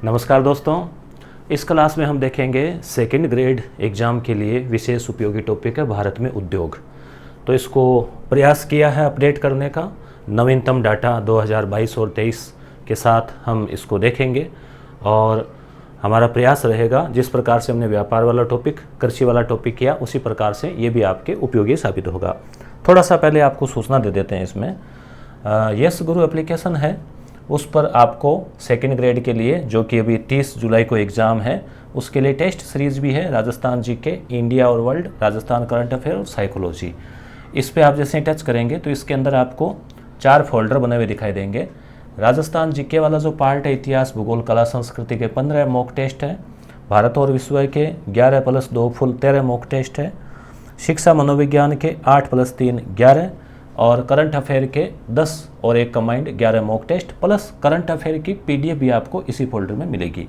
नमस्कार दोस्तों, इस क्लास में हम देखेंगे सेकंड ग्रेड एग्ज़ाम के लिए विशेष उपयोगी टॉपिक है भारत में उद्योग। तो इसको प्रयास किया है अपडेट करने का, नवीनतम डाटा 2022 और 23 के साथ हम इसको देखेंगे और हमारा प्रयास रहेगा जिस प्रकार से हमने व्यापार वाला टॉपिक, कृषि वाला टॉपिक किया, उसी प्रकार से ये भी आपके उपयोगी साबित होगा। थोड़ा सा पहले आपको सूचना दे देते हैं। इसमें यस गुरु एप्लीकेशन है, उस पर आपको सेकंड ग्रेड के लिए, जो कि अभी 30 जुलाई को एग्ज़ाम है, उसके लिए टेस्ट सीरीज़ भी है। राजस्थान जीके, इंडिया और वर्ल्ड, राजस्थान करंट अफेयर और साइकोलॉजी। इस पे आप जैसे टच करेंगे तो इसके अंदर आपको 4 फोल्डर बने हुए दिखाई देंगे। राजस्थान जीके वाला जो पार्ट है, इतिहास, भूगोल, कला, संस्कृति के 15 मॉक टेस्ट हैं। भारत और विश्व के 11+2 फुल 13 मॉक टेस्ट है। शिक्षा मनोविज्ञान के 8+3 11 और करंट अफेयर के 10 और एक combined 11 mock test plus current affair की पीडीएफ भी आपको इसी फोल्डर में मिलेगी।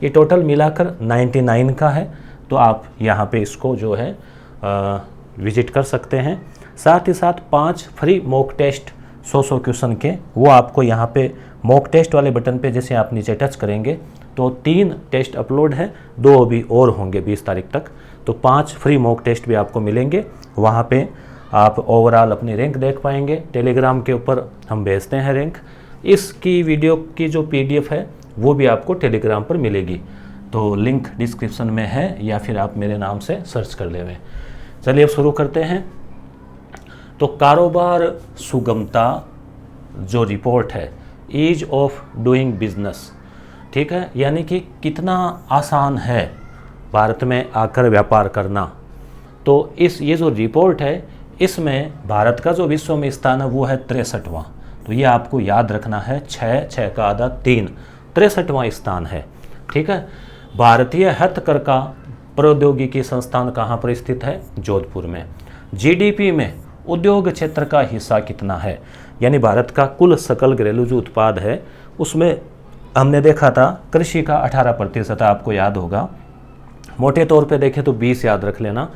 ये टोटल मिलाकर 99 का है। तो आप यहाँ पे इसको जो है विजिट कर सकते हैं। साथ ही साथ 5 फ्री मॉक टेस्ट 100 क्वेश्चन के, वो आपको यहाँ पे मॉक टेस्ट वाले बटन पे जैसे आप नीचे टच करेंगे तो 3 टेस्ट अपलोड है, 2 अभी और होंगे 20 तारीख तक। तो 5 फ्री मॉक टेस्ट भी आपको मिलेंगे। वहाँ पे आप ओवरऑल अपनी रैंक देख पाएंगे। टेलीग्राम के ऊपर हम भेजते हैं रैंक। इसकी वीडियो की जो पीडीएफ है वो भी आपको टेलीग्राम पर मिलेगी। तो लिंक डिस्क्रिप्शन में है या फिर आप मेरे नाम से सर्च कर लेंगे। चलिए अब शुरू करते हैं। तो कारोबार सुगमता जो रिपोर्ट है, ईज ऑफ डूइंग बिजनेस, ठीक है, यानी कि कितना आसान है भारत में आकर व्यापार करना। तो ये जो रिपोर्ट है, इसमें भारत का जो विश्व में स्थान है वो है 63वां। तो ये आपको याद रखना है, 6 का आधा 3, 63वां स्थान है, ठीक है। भारतीय हथकरघा प्रौद्योगिकी संस्थान कहाँ पर स्थित है? जोधपुर में। जीडीपी में उद्योग क्षेत्र का हिस्सा कितना है, यानी भारत का कुल सकल घरेलू जो उत्पाद है उसमें हमने देखा था कृषि का 18% आपको याद होगा। मोटे तौर पे देखें तो 20 याद रख लेना।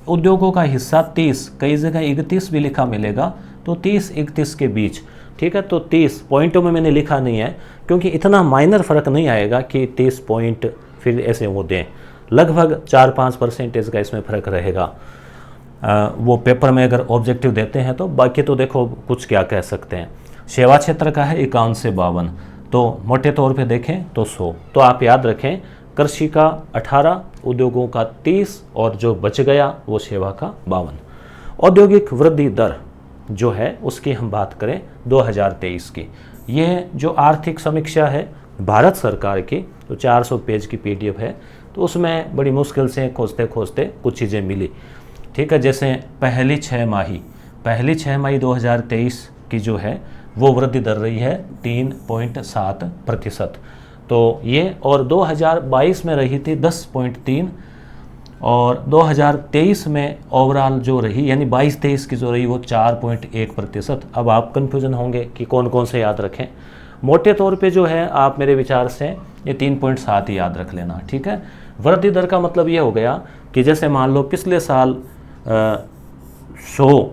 उद्योगों का हिस्सा 30, कई जगह 31 भी लिखा मिलेगा, तो 30-31 के बीच, ठीक है। तो 30 पॉइंटों में मैंने लिखा नहीं है क्योंकि इतना माइनर फ़र्क नहीं आएगा कि 30 पॉइंट फिर ऐसे वो दें। लगभग 4-5% का इसमें फ़र्क रहेगा। वो पेपर में अगर ऑब्जेक्टिव देते हैं तो, बाकी तो देखो कुछ क्या कह सकते हैं। सेवा क्षेत्र का है 51 से 52, तो मोटे तौर पे देखें तो 100। तो आप याद रखें, कृषि का 18, उद्योगों का 30 और जो बच गया वो सेवा का 52। औद्योगिक वृद्धि दर जो है उसकी हम बात करें 2023 की, यह जो आर्थिक समीक्षा है भारत सरकार की, तो 400 पेज की पीडीएफ है। तो उसमें बड़ी मुश्किल से खोजते खोजते कुछ चीज़ें मिली, ठीक है। जैसे पहली 6 माही 2023 की जो है वो वृद्धि दर रही है 3.7%। तो ये, और 2022 में रही थी 10.3, और 2023 में ओवरऑल जो रही यानी 22-23 की जो रही वो 4.1%। अब आप कन्फ्यूजन होंगे कि कौन कौन से याद रखें। मोटे तौर पे जो है आप मेरे विचार से ये 3.7 ही याद रख लेना, ठीक है। वृद्धि दर का मतलब ये हो गया कि जैसे मान लो पिछले साल 100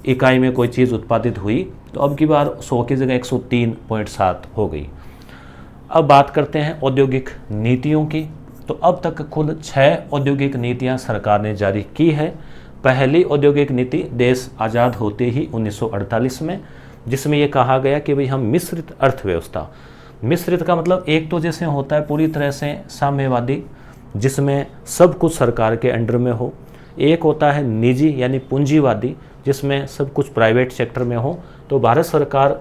इकाई में कोई चीज़ उत्पादित हुई, तो अब की बार 100 की जगह 103.7 हो गई। अब बात करते हैं औद्योगिक नीतियों की। तो अब तक कुल 6 औद्योगिक नीतियां सरकार ने जारी की है। पहली औद्योगिक नीति देश आज़ाद होते ही 1948 में, जिसमें ये कहा गया कि भाई हम मिश्रित अर्थव्यवस्था, मिश्रित का मतलब एक तो जैसे होता है पूरी तरह से साम्यवादी, जिसमें सब कुछ सरकार के अंडर में हो, एक होता है निजी यानी पूंजीवादी, जिसमें सब कुछ प्राइवेट सेक्टर में हो। तो भारत सरकार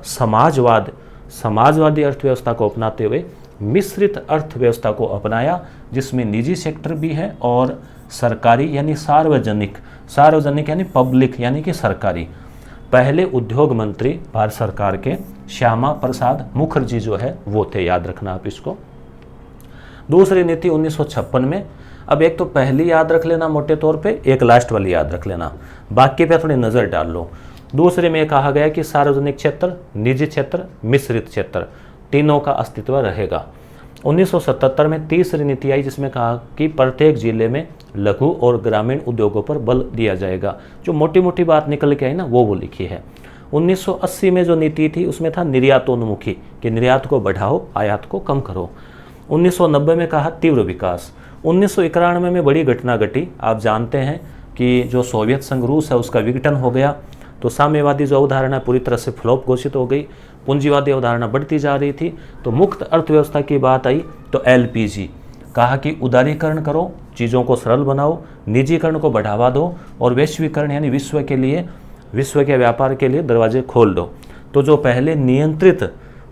समाजवादी अर्थव्यवस्था को अपनाते हुए मिश्रित अर्थव्यवस्था को अपनाया, जिसमें निजी सेक्टर भी है और सरकारी यानी सार्वजनिक यानी पब्लिक यानी कि सरकारी। पहले उद्योग मंत्री भारत सरकार के श्यामा प्रसाद मुखर्जी जो है वो थे, याद रखना आप इसको। दूसरी नीति 1956 में। अब एक तो पहली याद रख लेना मोटे तौर पे, एक लास्ट वाली याद रख लेना, बाकी पे थोड़ी नज़र डाल लो। दूसरे में कहा गया कि सार्वजनिक क्षेत्र, निजी क्षेत्र, मिश्रित क्षेत्र, तीनों का अस्तित्व रहेगा। 1977 में तीसरी नीति आई, जिसमें कहा कि प्रत्येक जिले में लघु और ग्रामीण उद्योगों पर बल दिया जाएगा। जो मोटी मोटी बात निकल के आई ना वो लिखी है। 1980 में जो नीति थी उसमें था निर्यातोन्मुखी, कि निर्यात को बढ़ाओ, आयात को कम करो। 1990 में कहा तीव्र विकास। 1991 में बड़ी घटना घटी। आप जानते हैं कि जो सोवियत संघ रूस है उसका विघटन हो गया, तो साम्यवादी जो अवधारणा पूरी तरह से फ्लॉप घोषित हो गई, पूंजीवादी अवधारणा बढ़ती जा रही थी। तो मुक्त अर्थव्यवस्था की बात आई तो एलपीजी, कहा कि उदारीकरण करो, चीज़ों को सरल बनाओ, निजीकरण को बढ़ावा दो और वैश्वीकरण यानी विश्व के व्यापार के लिए दरवाजे खोल दो। तो जो पहले नियंत्रित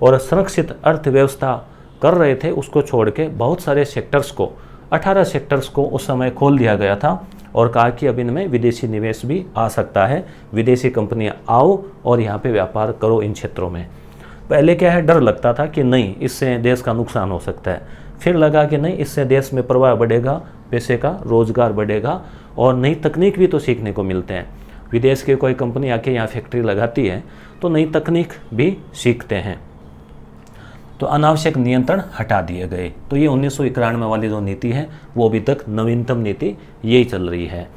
और संरक्षित अर्थव्यवस्था कर रहे थे उसको छोड़ के बहुत सारे सेक्टर्स को, 18 सेक्टर्स को उस समय खोल दिया गया था और कहा कि अब इनमें विदेशी निवेश भी आ सकता है, विदेशी कंपनियां आओ और यहाँ पे व्यापार करो इन क्षेत्रों में। पहले क्या है, डर लगता था कि नहीं इससे देश का नुकसान हो सकता है, फिर लगा कि नहीं इससे देश में प्रवाह बढ़ेगा, पैसे का रोजगार बढ़ेगा और नई तकनीक भी तो सीखने को मिलते हैं। विदेश की कोई कंपनी आके यहाँ फैक्ट्री लगाती है तो नई तकनीक भी सीखते हैं। तो अनावश्यक नियंत्रण हटा दिए गए। तो ये 1991 वाली जो नीति है वो अभी तक नवीनतम नीति यही चल रही है।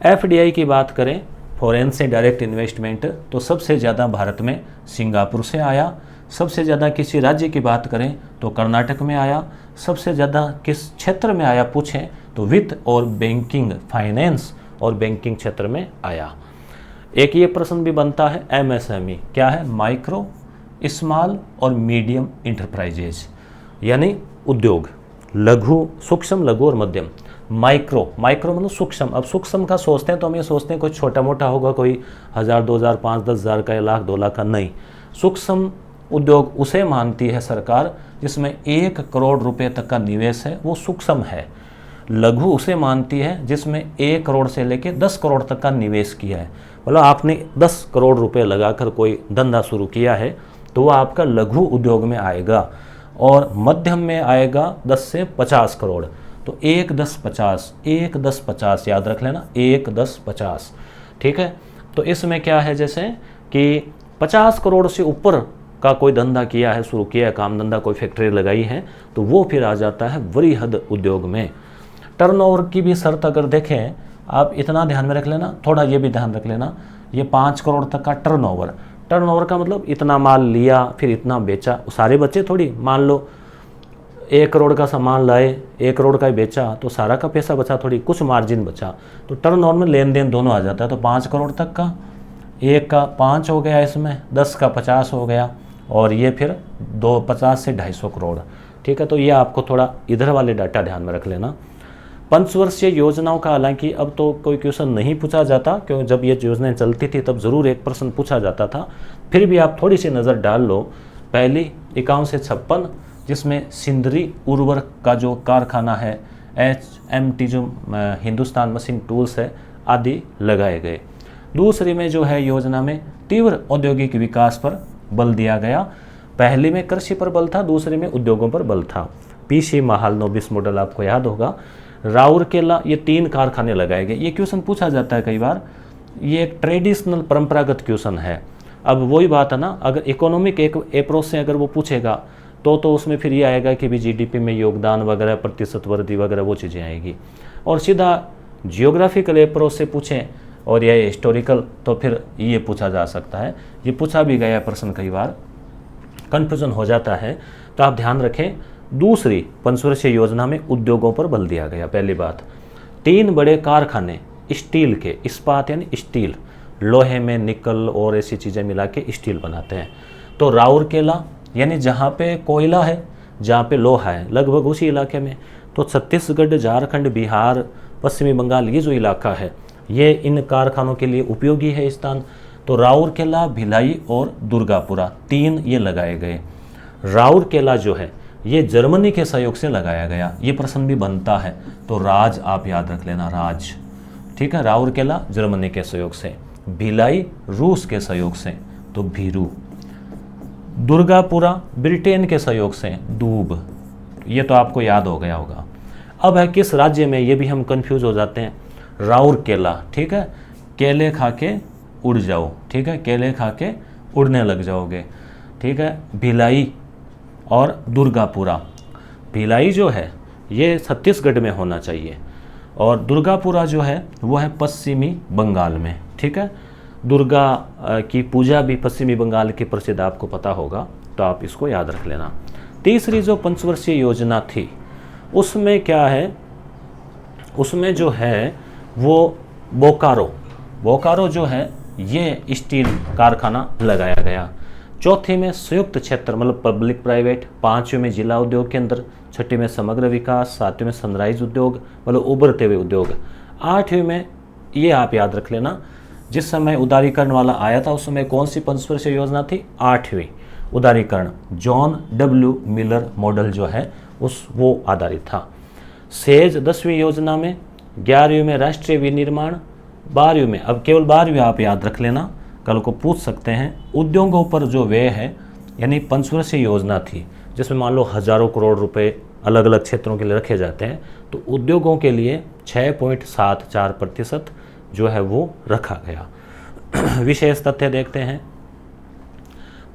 एफडीआई की बात करें, फॉरेन से डायरेक्ट इन्वेस्टमेंट, तो सबसे ज़्यादा भारत में सिंगापुर से आया। सबसे ज़्यादा किसी राज्य की बात करें तो कर्नाटक में आया। सबसे ज़्यादा किस क्षेत्र में आया पूछें तो वित्त और बैंकिंग, फाइनेंस और बैंकिंग क्षेत्र में आया। एक ये प्रश्न भी बनता है, एमएसएमई क्या है? माइक्रो, स्मॉल और मीडियम इंटरप्राइजेज, यानी उद्योग, लघु, सूक्ष्म, लघु और मध्यम। माइक्रो मतलब सूक्ष्म। अब सूक्ष्म का सोचते हैं तो हम ये सोचते हैं कोई छोटा मोटा होगा, कोई 1000, 2000, 5, 10,000 का, 1 लाख, 2 लाख का, नहीं। सूक्ष्म उद्योग उसे मानती है सरकार जिसमें 1 करोड़ रुपए तक का निवेश है, वो सूक्ष्म है। लघु उसे मानती है जिसमें 1 करोड़ से लेकर 10 करोड़ तक का निवेश किया है। मतलब आपने 10 करोड़ रुपए लगाकर कोई धंधा शुरू किया है तो वह आपका लघु उद्योग में आएगा। और मध्यम में आएगा 10 से 50 करोड़। तो 1, 10, 50, 1, 10, 50 याद रख लेना, 1, 10, 50, ठीक है। तो इसमें क्या है, जैसे कि 50 करोड़ से ऊपर का कोई धंधा किया है, शुरू किया है, काम धंधा, कोई फैक्ट्री लगाई है, तो वो फिर आ जाता है वृहद उद्योग में। टर्नओवर की भी शर्त अगर देखें आप, इतना ध्यान में रख लेना, थोड़ा ये भी ध्यान रख लेना, ये 5 करोड़ तक का टर्नओवर का मतलब इतना माल लिया फिर इतना बेचा, सारे बच्चे थोड़ी। मान लो 1 करोड़ का सामान लाए, 1 करोड़ का ही बेचा तो सारा का पैसा बचा थोड़ी, कुछ मार्जिन बचा। तो टर्नओवर में लेन देन दोनों आ जाता है। तो 5 करोड़ तक का, 1 का 5 हो गया, इसमें 10 का 50 हो गया, और ये फिर 50 से 250 करोड़, ठीक है। तो ये आपको थोड़ा इधर वाले डाटा ध्यान में रख लेना। पंचवर्षीय योजनाओं का हालांकि अब तो कोई क्वेश्चन नहीं पूछा जाता, क्योंकि जब ये योजनाएं चलती थी तब ज़रूर एक प्रश्न पूछा जाता था। फिर भी आप थोड़ी सी नज़र डाल लो। पहली 51 से 56 जिसमें सिंदरी उर्वरक का जो कारखाना है, HMT जो हिंदुस्तान मशीन टूल्स है, आदि लगाए गए। दूसरी में जो है योजना में तीव्र औद्योगिक विकास पर बल दिया गया। पहली में कृषि पर बल था, दूसरे में उद्योगों पर बल था। PC महालनोबिस मॉडल आपको याद होगा। राउरकेला, ये 3 कारखाने लगाए गए। ये क्वेश्चन पूछा जाता है कई बार, ये एक ट्रेडिशनल परंपरागत क्वेश्चन है। अब वही बात है ना, अगर इकोनॉमिक एक अप्रोच से अगर वो पूछेगा तो उसमें फिर ये आएगा कि भी GDP में योगदान वगैरह, प्रतिशत वृद्धि वगैरह, वो चीज़ें आएगी। और सीधा जियोग्राफिकल अप्रोच से पूछें और यह हिस्टोरिकल, तो फिर ये पूछा जा सकता है। ये पूछा भी गया प्रश्न, कई बार कन्फ्यूजन हो जाता है। तो आप ध्यान रखें, दूसरी पंचवर्षीय योजना में उद्योगों पर बल दिया गया। पहली बात, 3 बड़े कारखाने स्टील के, इस्पात यानी स्टील, लोहे में निकल और ऐसी चीज़ें मिला के स्टील बनाते हैं। तो राउरकेला यानी जहाँ पे कोयला है, जहाँ पे लोहा है, लगभग उसी इलाके में। तो छत्तीसगढ़, झारखंड, बिहार, पश्चिमी बंगाल, ये जो इलाका है ये इन कारखानों के लिए उपयोगी है स्थान। तो राउरकेला, भिलाई और दुर्गापुरा 3 ये लगाए गए। राउरकेला जो है ये जर्मनी के सहयोग से लगाया गया। ये प्रश्न भी बनता है, तो राज आप याद रख लेना, राज, ठीक है। राउरकेला जर्मनी के सहयोग से, भिलाई रूस के सहयोग से, तो भीरू। दुर्गापुरा ब्रिटेन के सहयोग से, दूब, ये तो आपको याद हो गया होगा। अब है किस राज्य में, ये भी हम कंफ्यूज हो जाते हैं। राउरकेला, ठीक है, केले खा के उड़ जाओ, ठीक है, केले खा के उड़ने लग जाओगे, ठीक है। भिलाई और दुर्गापुरा, भिलाई जो है ये छत्तीसगढ़ में होना चाहिए और दुर्गापुरा जो है वो है पश्चिमी बंगाल में, ठीक है। दुर्गा की पूजा भी पश्चिमी बंगाल की प्रसिद्ध, आपको पता होगा, तो आप इसको याद रख लेना। तीसरी जो पंचवर्षीय योजना थी उसमें क्या है, उसमें जो है वो बोकारो जो है ये स्टील कारखाना लगाया गया। चौथी में संयुक्त क्षेत्र मतलब पब्लिक प्राइवेट, पांचवें में जिला उद्योग केंद्र, छठी में समग्र विकास, सातवें में सनराइज उद्योग मतलब उभरते हुए उद्योग, आठवीं में ये आप याद रख लेना, जिस समय उदारीकरण वाला आया था उस समय कौन सी पंचवर्षीय योजना थी, आठवीं उदारीकरण, जॉन डब्ल्यू मिलर मॉडल जो है वो आधारित था। सेज 10वीं योजना में, 11वीं में राष्ट्रीय विनिर्माण, 12वीं में, अब केवल 12वीं आप याद रख लेना, कल को पूछ सकते हैं, उद्योगों पर जो व्यय है, यानी पंचवर्षीय योजना थी जिसमें मान लो हजारों करोड़ रुपए अलग अलग क्षेत्रों के लिए रखे जाते हैं, तो उद्योगों के लिए 6.74% जो है वो रखा गया। विशेष तथ्य देखते हैं,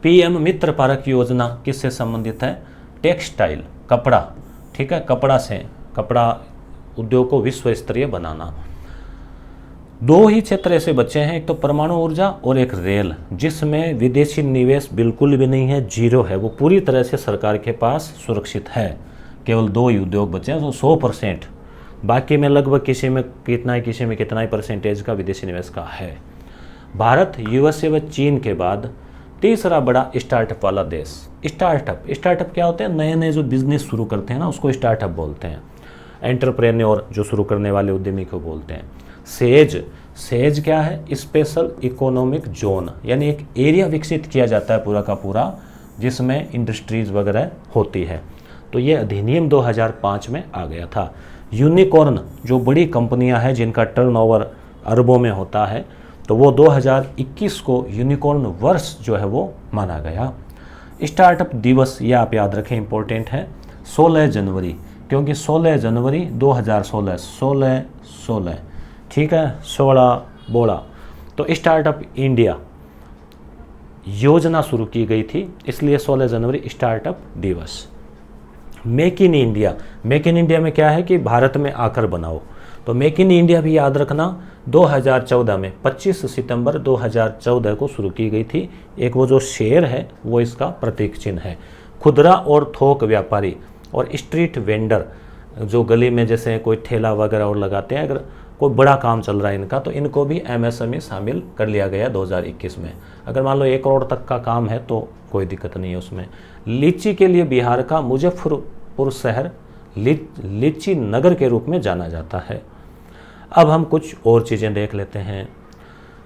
पीएम मित्र पारक योजना किससे संबंधित है, टेक्सटाइल, कपड़ा, ठीक है, कपड़ा उद्योग को विश्व स्तरीय बनाना। दो ही क्षेत्र ऐसे बचे हैं, एक तो परमाणु ऊर्जा और एक रेल, जिसमें विदेशी निवेश बिल्कुल भी नहीं है, जीरो है, वो पूरी तरह से सरकार के पास सुरक्षित है। केवल दो ही उद्योग बचे हैं, तो 100%, बाकी में लगभग किसी में कितना ही परसेंटेज का विदेशी निवेश का है। भारत यूएसए व चीन के बाद तीसरा बड़ा स्टार्टअप वाला देश। स्टार्टअप क्या होते हैं, नए नए जो बिजनेस शुरू करते हैं ना उसको स्टार्टअप बोलते हैं, एंटरप्रेन्योर जो शुरू करने वाले उद्यमी को बोलते हैं। सेज क्या है, स्पेशल इकोनॉमिक जोन, यानी एक एरिया विकसित किया जाता है पूरा का पूरा जिसमें इंडस्ट्रीज वगैरह होती है। तो ये अधिनियम 2005 में आ गया था। यूनिकॉर्न जो बड़ी कंपनियां हैं जिनका टर्नओवर अरबों में होता है, तो वो 2021 को यूनिकॉर्न वर्ष जो है वो माना गया। स्टार्टअप दिवस ये आप याद रखें, इंपॉर्टेंट है, 16 जनवरी, क्योंकि 16 जनवरी 2016, 16 ठीक है, 16 बोला, तो स्टार्टअप इंडिया योजना शुरू की गई थी, इसलिए 16 जनवरी स्टार्टअप दिवस। मेक इन इंडिया में क्या है कि भारत में आकर बनाओ, तो मेक इन इंडिया भी याद रखना, 2014 में 25 सितंबर 2014 को शुरू की गई थी। एक वो जो शेर है वो इसका प्रतीक चिन्ह है। खुदरा और थोक व्यापारी और स्ट्रीट वेंडर जो गली में जैसे कोई ठेला वगैरह और लगाते हैं, अगर कोई बड़ा काम चल रहा है इनका, तो इनको भी एमएसएमई शामिल कर लिया गया 2021 में। अगर मान लो 1 करोड़ तक का काम है तो कोई दिक्कत नहीं है उसमें। लीची के लिए बिहार का मुजफ्फरपुर शहर लीची नगर के रूप में जाना जाता है। अब हम कुछ और चीज़ें देख लेते हैं।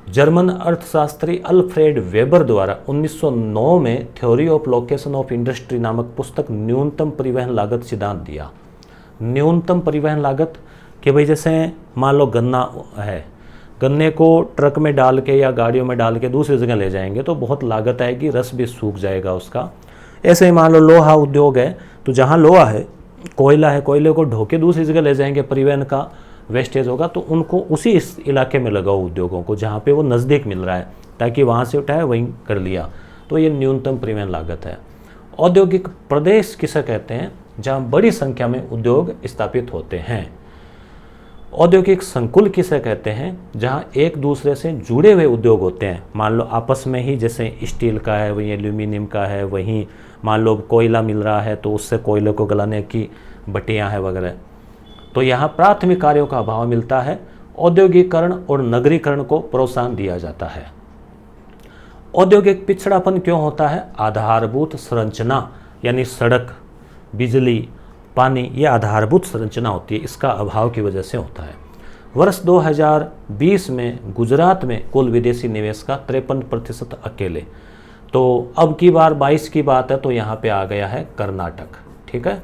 जर्मन अर्थशास्त्री अल्फ्रेड वेबर द्वारा 1909 में theory of location of industry नामक पुस्तक न्यूनतम परिवहन लागत सिद्धांत दिया। न्यूनतम परिवहन लागत कि भाई जैसे मान लो गन्ना है, गन्ने को ट्रक में डाल के या गाड़ियों में डाल के दूसरी जगह ले जाएंगे तो बहुत लागत आएगी, रस भी सूख जाएगा उसका। ऐसे ही मान लो लोहा उद्योग है, तो जहाँ लोहा है, कोयला है, कोयले को ढो के दूसरी जगह ले जाएंगे, परिवहन का वेस्टेज होगा, तो उनको उसी इस इलाके में लगाओ उद्योगों को जहाँ पे वो नज़दीक मिल रहा है, ताकि वहाँ से उठाए वहीं कर लिया। तो ये न्यूनतम परिवहन लागत है। औद्योगिक प्रदेश किसे कहते हैं, जहाँ बड़ी संख्या में उद्योग स्थापित होते हैं। औद्योगिक संकुल किसे कहते हैं, जहाँ एक दूसरे से जुड़े हुए उद्योग होते हैं। मान लो आपस में ही जैसे स्टील का है, वहीं एल्यूमिनियम का है, वहीं मान लो कोयला मिल रहा है तो उससे कोयले को गलाने की भट्टियाँ हैं वगैरह। तो यहाँ प्राथमिक कार्यों का अभाव मिलता है। औद्योगिकरण और नगरीकरण को प्रोत्साहन दिया जाता है। औद्योगिक पिछड़ापन क्यों होता है, आधारभूत संरचना यानी सड़क, बिजली, पानी, ये आधारभूत संरचना होती है, इसका अभाव की वजह से होता है। वर्ष 2020 में गुजरात में कुल विदेशी निवेश का 53% अकेले। तो अब की बार 22 की बात है तो यहाँ पे आ गया है कर्नाटक, ठीक है,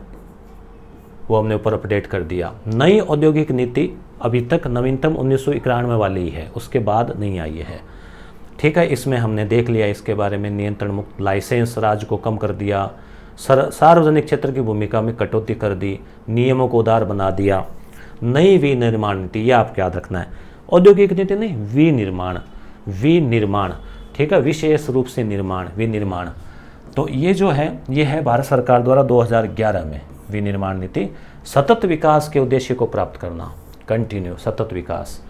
वो हमने ऊपर अपडेट कर दिया। नई औद्योगिक नीति अभी तक नवीनतम 1991 वाली ही है, उसके बाद नहीं आई है, ठीक है। इसमें हमने देख लिया इसके बारे में, नियंत्रण मुक्त लाइसेंस राज को कम कर दिया, सार्वजनिक क्षेत्र की भूमिका में कटौती कर दी, नियमों को उदार बना दिया। नई विनिर्माण नीति, ये आपको याद रखना है, औद्योगिक नीति नहीं, विनिर्माण, ठीक है, विशेष रूप से निर्माण, विनिर्माण। तो ये जो है ये है भारत सरकार द्वारा 2011 में विनिर्माण नीति। सतत विकास के उद्देश्य को प्राप्त करना, कंटिन्यू सतत विकास।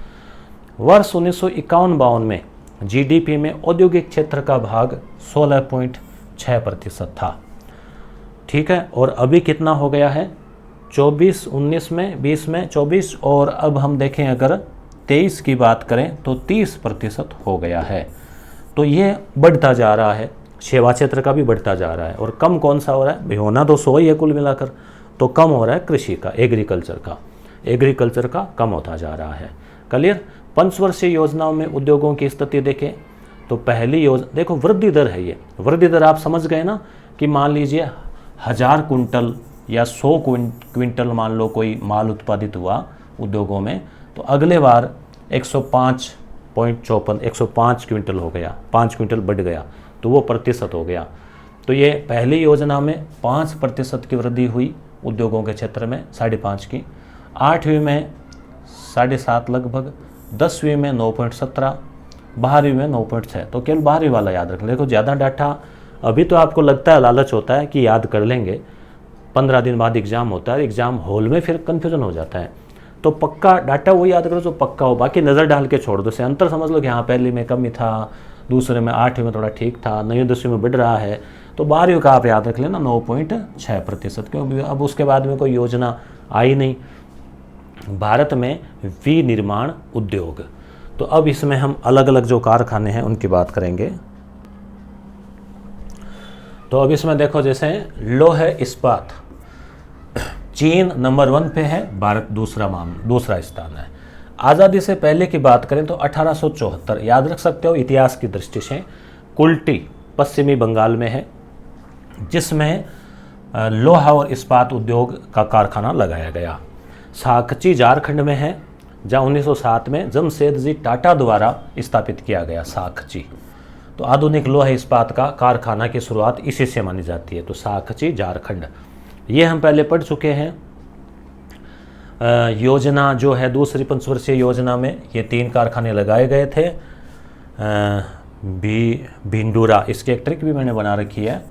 वर्ष 1951-52 में जीडीपी में औद्योगिक क्षेत्र का भाग 16.6% था। ठीक है, और अभी कितना हो गया है, 24, 19 में, 20 में 24, और अब हम देखें अगर 23 की बात करें तो 30% हो गया है। तो ये बढ़ता जा रहा है, सेवा क्षेत्र का भी बढ़ता जा रहा है। और कम कौन सा हो रहा है, होना तो 100 ही है कुल मिलाकर, तो कम हो रहा है कृषि का, एग्रीकल्चर का कम होता जा रहा है। क्लियर। पंचवर्षीय योजनाओं में उद्योगों की स्थिति देखें तो पहली योजना देखो, वृद्धि दर है ये, वृद्धि दर आप समझ गए ना, कि मान लीजिए 1000 कुंटल या 100 क्विंटल मान लो कोई माल उत्पादित हुआ उद्योगों में, तो अगले बार 105 क्विंटल हो गया, 5 क्विंटल बढ़ गया, तो वो प्रतिशत हो गया। तो ये पहली योजना में 5% की वृद्धि हुई उद्योगों के क्षेत्र में, 5.5 की, 8वीं में 7.5 लगभग, 10वीं में 9.17, 12वीं में 9.6। तो केवल 12वीं वाला याद रख, देखो ज़्यादा डाटा अभी तो आपको लगता है, लालच होता है कि याद कर लेंगे, 15 दिन बाद एग्ज़ाम होता है, एग्ज़ाम हॉल में फिर कन्फ्यूजन हो जाता है। तो पक्का डाटा वो याद करो जो पक्का हो, बाकी नज़र डाल के छोड़ दो, से अंतर समझ लो कि हाँ पहली में कम ही था, दूसरे में 8वीं में थोड़ा ठीक था, 9वीं 10वीं में बढ़ रहा है, तो 12वीं का आप याद रख लेना 9.6%, क्योंकि अब उसके बाद में कोई योजना आई नहीं। भारत में विनिर्माण उद्योग, तो अब इसमें हम अलग अलग जो कारखाने हैं उनकी बात करेंगे। तो अब इसमें देखो, जैसे लौह इस्पात, चीन नंबर 1 पे है, भारत दूसरा स्थान है। आज़ादी से पहले की बात करें तो 1874, याद रख सकते हो इतिहास की दृष्टि से, कुल्टी पश्चिमी बंगाल में है, जिसमें लोहा और इस्पात उद्योग का कारखाना लगाया गया। साकची झारखंड में है, जहाँ 1907 में जमशेदजी टाटा द्वारा स्थापित किया गया साकची। तो आधुनिक लोहा इस्पात का कारखाना की शुरुआत इसी से मानी जाती है। तो साकची झारखंड, ये हम पहले पढ़ चुके हैं। योजना जो है दूसरी पंचवर्षीय योजना में ये 3 कारखाने लगाए गए थे। भिंडूरा, इसकी एक ट्रिक भी मैंने बना रखी है,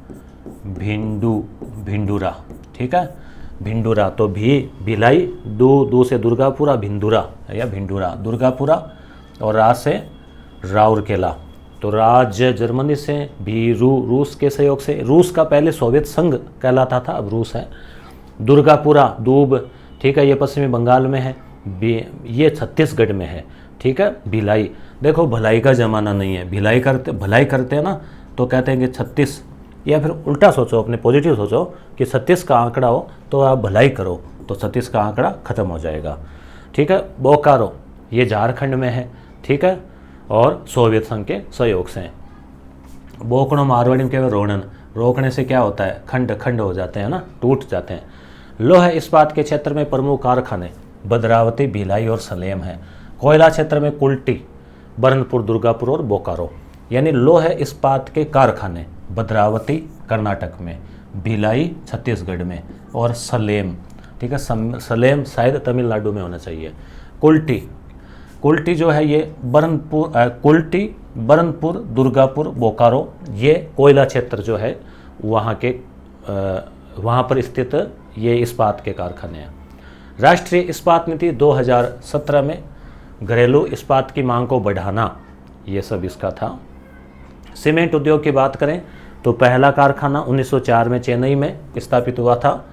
भिंडूरा, ठीक है, भिंडूरा। तो भिलाई, दू से दुर्गापुरा, भिंडूरा या भिंडूरा, दुर्गापुरा, और रा से राउरकेला। तो राज्य जर्मनी से, भी रूस के सहयोग से, रूस का पहले सोवियत संघ कहलाता था, अब रूस है। दुर्गापुरा, दूब, ठीक है, ये पश्चिमी बंगाल में है, ये छत्तीसगढ़ में है, ठीक है। भिलाई, देखो भलाई का ज़माना नहीं है, भलाई करते हैं ना, तो कहते हैं कि 36, या फिर उल्टा सोचो, अपने पॉजिटिव सोचो कि 36 का आंकड़ा हो तो आप भलाई करो, तो 36 का आंकड़ा ख़त्म हो जाएगा, ठीक है। बोकारो, ये झारखंड में है, ठीक है, और सोवियत संघ के सहयोग से। बोकड़ो मारवाड़ी में केवल रोणन, रोकने से क्या होता है, खंड हो जाते हैं ना, टूट जाते हैं। लोहा इस्पात के क्षेत्र में प्रमुख कारखाने भद्रावती, भिलाई और सलेम है। कोयला क्षेत्र में कुल्टी, बरनपुर, दुर्गापुर और बोकारो। यानी लोहा इस्पात के कारखाने भद्रावती कर्नाटक में, भिलाई छत्तीसगढ़ में, और सलेम, ठीक है, सलेम शायद तमिलनाडु में होना चाहिए। कुल्टी जो है ये बरनपुर, दुर्गापुर, बोकारो, ये कोयला क्षेत्र जो है वहाँ पर स्थित ये इस्पात के कारखाने हैं। राष्ट्रीय इस्पात नीति 2017 में घरेलू इस्पात की मांग को बढ़ाना, ये सब इसका था। सीमेंट उद्योग की बात करें तो पहला कारखाना 1904 में चेन्नई में स्थापित हुआ था,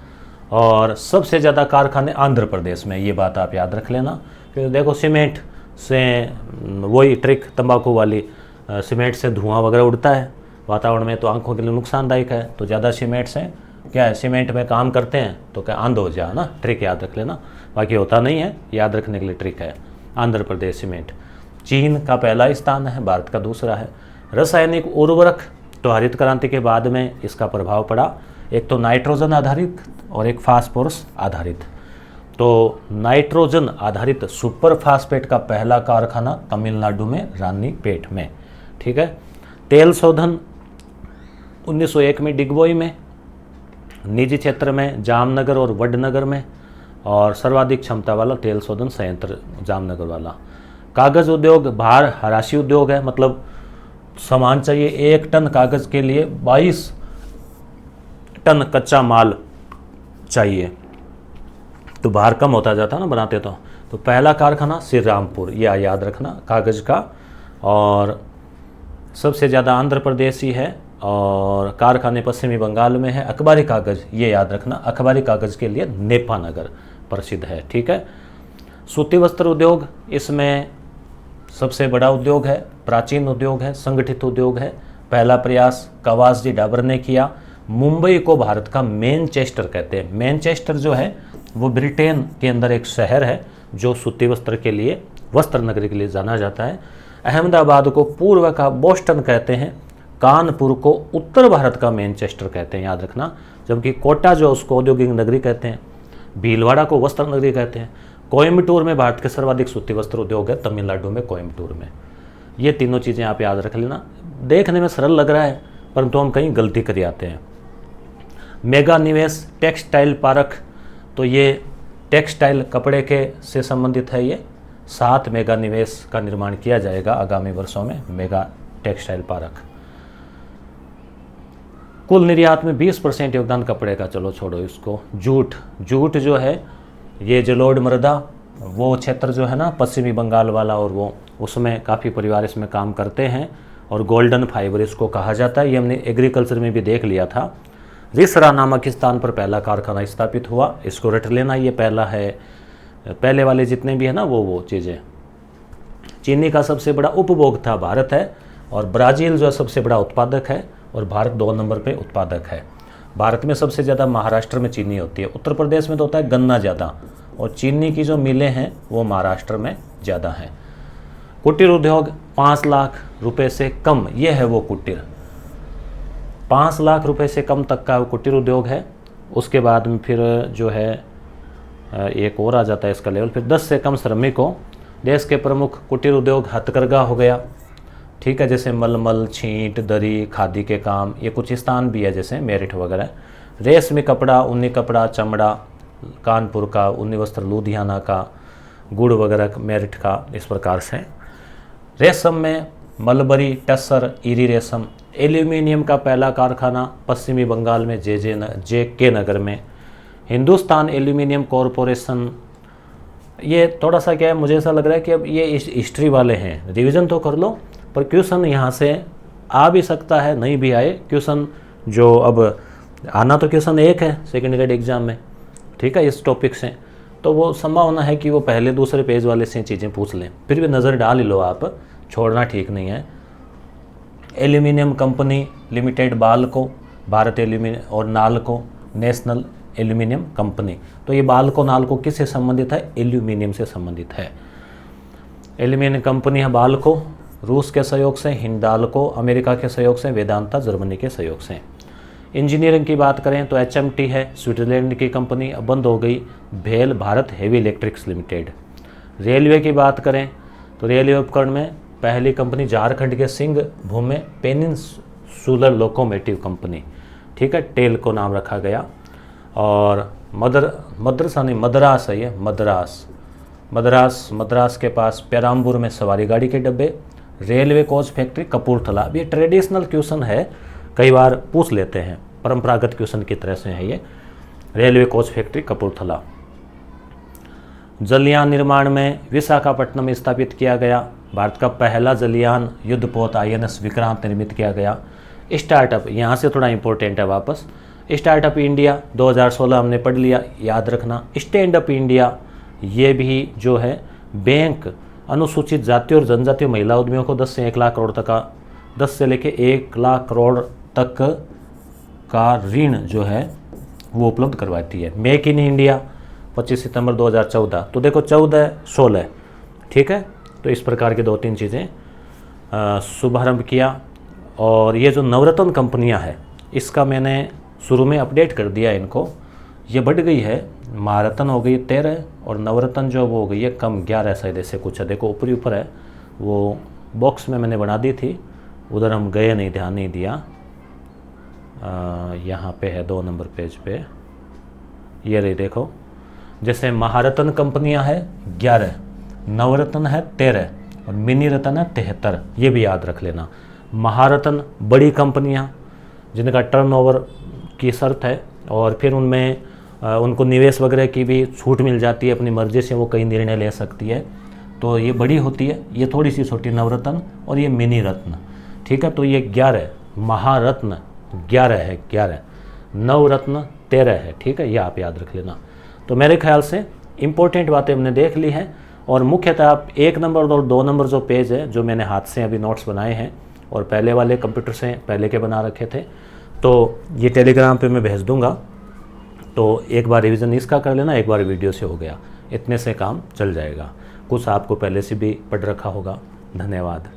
और सबसे ज़्यादा कारखाने आंध्र प्रदेश में, ये बात आप याद रख लेना। फिर देखो सीमेंट से वही ट्रिक तंबाकू वाली, सीमेंट से धुआं वगैरह उड़ता है वातावरण में, तो आंखों के लिए नुकसानदायक है। तो ज़्यादा सीमेंट से क्या है, सीमेंट में काम करते हैं तो क्या अंध हो जाए ना, ट्रिक याद रख लेना, बाकी होता नहीं है, याद रखने के लिए ट्रिक है। आंध्र प्रदेश सीमेंट। चीन का पहला स्थान है, भारत का दूसरा है। रासायनिक उर्वरक, तो हरित क्रांति के बाद में इसका प्रभाव पड़ा, एक तो नाइट्रोजन आधारित और एक फास्फोरस आधारित। तो नाइट्रोजन आधारित सुपर फास्फेट का पहला कारखाना तमिलनाडु में रानीपेट में, ठीक है। तेल शोधन 1901 में डिगबोई में, निजी क्षेत्र में जामनगर और वडनगर में, और सर्वाधिक क्षमता वाला तेल शोधन संयंत्र जामनगर वाला। कागज़ उद्योग भार हराशी उद्योग है, मतलब सामान चाहिए 1 टन कागज़ के लिए 22 टन कच्चा माल चाहिए, तो भार कम होता जाता ना बनाते तो पहला कारखाना श्री रामपुर, यह याद रखना, कागज़ का। और सबसे ज़्यादा आंध्र प्रदेश ही है और कारखाने पश्चिमी बंगाल में है। अखबारी कागज़, ये याद रखना, अखबारी कागज़ के लिए नेपानगर प्रसिद्ध है। ठीक है। सूती वस्त्र उद्योग इसमें सबसे बड़ा उद्योग है, प्राचीन उद्योग है, संगठित उद्योग है। पहला प्रयास कवासजी डाबर ने किया। मुंबई को भारत का मैनचेस्टर कहते हैं। मैनचेस्टर जो है वो ब्रिटेन के अंदर एक शहर है जो सूती वस्त्र के लिए, वस्त्र नगरी के लिए जाना जाता है। अहमदाबाद को पूर्व का बोस्टन कहते हैं। कानपुर को उत्तर भारत का मैनचेस्टर कहते हैं, याद रखना। जबकि कोटा जो उसको औद्योगिक नगरी कहते हैं। भीलवाड़ा को वस्त्र नगरी कहते हैं। कोयम्बटूर में भारत के सर्वाधिक सूती वस्त्र उद्योग है, तमिलनाडु में कोयम्बटूर में। ये तीनों चीज़ें आप याद रख लेना। देखने में सरल लग रहा है परंतु हम कहीं गलती कर जाते हैं। मेगा निवेश टेक्सटाइल पार्क, तो ये टेक्सटाइल कपड़े के से संबंधित है। ये 7 मेगा निवेश का निर्माण किया जाएगा आगामी वर्षों में, मेगा टेक्सटाइल पार्क। कुल निर्यात में 20% योगदान कपड़े का, चलो छोड़ो इसको। जूट, जूट जो है ये जलोढ़ मृदा, वो क्षेत्र जो है ना पश्चिमी बंगाल वाला, और वो उसमें काफ़ी परिवार इसमें काम करते हैं और गोल्डन फाइबर इसको कहा जाता है। ये हमने एग्रीकल्चर में भी देख लिया था। रिसरा नामक स्थान पर पहला कारखाना स्थापित हुआ, इसको रट लेना। ये पहला है, पहले वाले जितने भी है ना वो चीज़ें। चीनी का सबसे बड़ा उपभोक्ता भारत है और ब्राज़ील जो सबसे बड़ा उत्पादक है और भारत 2 नंबर पे उत्पादक है। भारत में सबसे ज़्यादा महाराष्ट्र में चीनी होती है। उत्तर प्रदेश में तो होता है गन्ना ज़्यादा, और चीनी की जो मिलें हैं वो महाराष्ट्र में ज़्यादा हैं। कुटीर उद्योग 5 लाख रुपए से कम, ये है वो कुटीर। 5 लाख रुपए से कम तक का कुटीर उद्योग है। उसके बाद में फिर जो है एक और आ जाता है इसका लेवल, फिर 10 से कम श्रमिकों। देश के प्रमुख कुटीर उद्योग हथकरघा हो गया, ठीक है, जैसे मलमल, छींट, दरी, खादी के काम। ये कुछ स्थान भी है जैसे मेरठ वगैरह। रेशमी कपड़ा, ऊनी कपड़ा, चमड़ा कानपुर का, ऊनी वस्त्र लुधियाना का, गुड़ वगैरह मेरठ का, इस प्रकार से। रेशम में मलबरी, टसर, ईरी रेशम। एल्यूमिनियम का पहला कारखाना पश्चिमी बंगाल में जे.के. नगर में। हिंदुस्तान एल्यूमिनियम कॉरपोरेशन, ये थोड़ा सा क्या है, मुझे ऐसा लग रहा है कि अब ये हिस्ट्री वाले हैं, रिवीजन तो कर लो, पर क्वेश्चन यहाँ से आ भी सकता है, नहीं भी आए क्वेश्चन। जो अब आना तो क्वेश्चन एक है सेकेंड ग्रेड एग्जाम में, ठीक है, इस टॉपिक से, तो वो संभावना है कि वो पहले दूसरे पेज वाले से चीज़ें पूछ लें। फिर भी नज़र डाल ही लो आप, छोड़ना ठीक नहीं है। Aluminium company limited Balco, Bharat aluminium, और नाल्को नेशनल एल्यूमिनियम कंपनी। तो ये बाल्को नाल्को किससे संबंधित है? एल्यूमिनियम से संबंधित है। एल्यूमिनियम कंपनी है बाल्को, रूस के सहयोग से। हिंडाल्को अमेरिका के सहयोग से। वेदांता जर्मनी के सहयोग से। इंजीनियरिंग की बात करें तो HMT है, स्विट्जरलैंड की कंपनी, अब बंद हो गई। भेल Bharat heavy electrics limited. Railway की बात करें तो रेलवे उपकरण में पहली कंपनी झारखंड के सिंहभूम में पेनिनसुलर लोकोमोटिव कंपनी, ठीक है, टेल को नाम रखा गया। और मद्रास है ये, मद्रास के पास पेराम्बूर में सवारी गाड़ी के डब्बे। Railway coach factory Kapurthala. अब ये ट्रेडिशनल क्वेश्चन है, कई बार पूछ लेते हैं, परंपरागत क्वेश्चन की तरह से है ये। Railway coach factory Kapurthala. जलयान निर्माण में विशाखापट्टनम में स्थापित किया गया। भारत का पहला जलयान युद्धपोत INS विक्रांत निर्मित किया गया। स्टार्टअप, यहाँ से थोड़ा इंपॉर्टेंट है वापस। स्टार्टअप इंडिया 2016 हमने पढ़ लिया, याद रखना। स्टैंड अप इंडिया, ये भी जो है बैंक अनुसूचित जाति और जनजातीय महिला उद्यमियों को 10 से 1 लाख करोड़ तक का, 10 से लेके 1 लाख करोड़ तक का ऋण जो है वो उपलब्ध करवाती है। मेक इन इंडिया 25 सितंबर 2014, तो देखो 14-16, ठीक है। तो इस प्रकार के 2-3 चीज़ें शुभारंभ किया। और ये जो नवरत्न कंपनियां हैं, इसका मैंने शुरू में अपडेट कर दिया इनको, ये बढ़ गई है। महारत्न हो गई 13 और नवरत्न जो वो हो गई है कम 11 शायद, ऐसे कुछ है। देखो ऊपरी ऊपर है, वो बॉक्स में मैंने बना दी थी, उधर हम गए नहीं, ध्यान नहीं दिया। यहाँ पे है 2 नंबर पेज पे, ये रही देखो। जैसे महारत्न कंपनियां है 11, नवरत्न है 13 और मिनी रत्न है 73, ये भी याद रख लेना। महारत्न बड़ी कंपनियां जिनका टर्नओवर की शर्त है और फिर उनमें उनको निवेश वगैरह की भी छूट मिल जाती है, अपनी मर्जी से वो कई निर्णय ले सकती है, तो ये बड़ी होती है। ये थोड़ी सी छोटी नवरत्न और ये मिनी रत्न। ठीक है। तो ये 11 महारत्न 11 है, 11 नवरत्न 13 है, ठीक है, ये आप याद रख लेना। तो मेरे ख्याल से इम्पोर्टेंट बातें हमने देख ली हैं, और मुख्यतः आप 1 नंबर और 2 नंबर जो पेज है, जो मैंने हाथ से अभी नोट्स बनाए हैं और पहले वाले कंप्यूटर से पहले के बना रखे थे, तो ये टेलीग्राम पे मैं भेज दूंगा। तो एक बार रिवीजन इसका कर लेना, एक बार वीडियो से हो गया, इतने से काम चल जाएगा। कुछ आपको पहले से भी पढ़ रखा होगा। धन्यवाद।